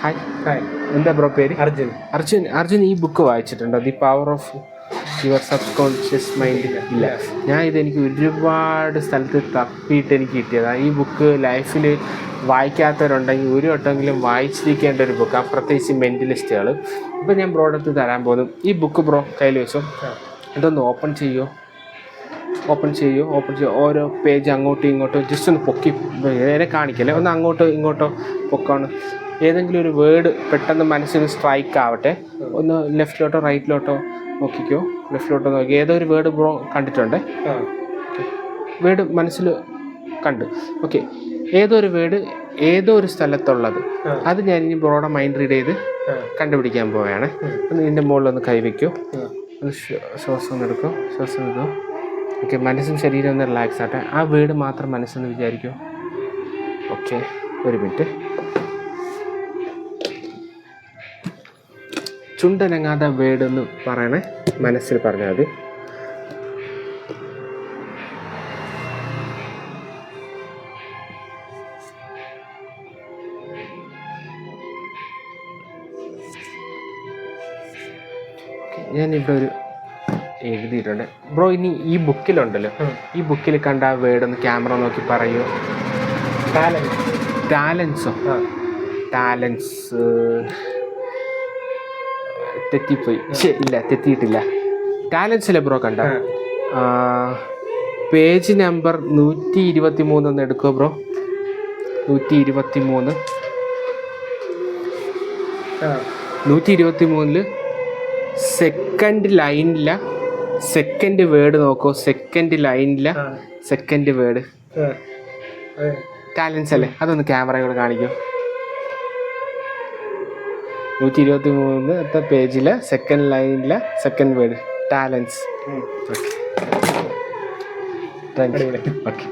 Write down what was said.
Hi. Hi. എന്താ bro പേര്? അർജുൻ. അർജുൻ ഈ ബുക്ക് വായിച്ചിട്ടുണ്ടോ? The power of your subconscious mind? ഇല്ല. എനിക്ക് ഒരുപാട് സ്ഥലത്ത് തപ്പിയിട്ട് എനിക്ക് കിട്ടിയതാണ്. ഈ ബുക്ക് ലൈഫിൽ വായിക്കാത്തവരുണ്ടെങ്കിൽ ഒരു വട്ടമെങ്കിലും വായിച്ചിരിക്കേണ്ട ഒരു ബുക്കാണ്, പ്രത്യേകിച്ച് മെൻ്റലിസ്റ്റുകൾ. ഇപ്പോൾ ഞാൻ ബ്രോ അടുത്ത് തരാൻ പോകുന്നു. ഈ ബുക്ക് ബ്രോ കയ്യിൽ വെച്ചോ. ഇതൊന്ന് ഓപ്പൺ ചെയ്യുമോ? ഓരോ പേജ് അങ്ങോട്ടും ഇങ്ങോട്ടും ജസ്റ്റ് ഒന്ന് പൊക്കി നേരെ കാണിക്കല്ലേ, ഒന്ന് അങ്ങോട്ടോ ഇങ്ങോട്ടോ പൊക്കാണ്. ഏതെങ്കിലും ഒരു വേർഡ് പെട്ടെന്ന് മനസ്സിന് സ്ട്രൈക്ക് ആവട്ടെ. ഒന്ന് ലെഫ്റ്റിലോട്ടോ റൈറ്റിലോട്ടോ നോക്കിക്കോ. ലെഫ്റ്റിലോട്ടോ നോക്കി ഏതോ ഒരു വേർഡ് ബ്രോ കണ്ടിട്ടുണ്ടേ. വേർഡ് മനസ്സിൽ കണ്ട്. ഓക്കെ, ഏതോ ഒരു വേർഡ് ഏതോ ഒരു സ്ഥലത്തുള്ളത്, അത് ഞാൻ ഇനി ബ്രോയുടെ മൈൻഡ് റീഡ് ചെയ്ത് കണ്ടുപിടിക്കാൻ പോവുകയാണ്. ഒന്ന് ഇതിൻ്റെ മുകളിലൊന്ന് കൈവയ്ക്കോ. ഒന്ന് ശ്വാസം ഒന്ന് എടുക്കോ. ഓക്കെ, മനസ്സും ശരീരം ഒന്ന് റിലാക്സ് ആട്ടെ. ആ വേർഡ് മാത്രം മനസ്സെന്ന് വിചാരിക്കോ. ഓക്കെ, ഒരു മിനിറ്റ്. ചുണ്ടനങ്ങാതെ വേർഡ് എന്ന് പറയണേ, മനസ്സിൽ പറഞ്ഞാൽ മതി. ഞാനിവിടെ ഒരു എഴുതിയിട്ടുണ്ട് ബ്രോ. ഇനി ഈ ബുക്കിലുണ്ടല്ലോ, ഈ ബുക്കിൽ കണ്ട ആ വേർഡ് ഒന്ന് ക്യാമറ നോക്കി പറയൂ. ടാലൻസോ? ടാലൻസ് തെറ്റിപ്പോയി. ഇല്ല, തെറ്റിയിട്ടില്ല. ടാലൻസ് അല്ലേ ബ്രോ കണ്ട? പേജ് നമ്പർ 123 ഒന്ന് എടുക്കുമോ ബ്രോ? 123 സെക്കൻഡ് ലൈനില്ല സെക്കൻഡ് വേർഡ് നോക്കൂ. സെക്കൻഡ് ലൈനില്ല സെക്കൻഡ് വേർഡ് ടാലൻസ് അല്ലേ? അതൊന്ന് ക്യാമറയോട് കാണിക്കും. 123 പേജിലെ സെക്കൻഡ് ലൈനിലെ second word talents. Okay, thank you. Okay.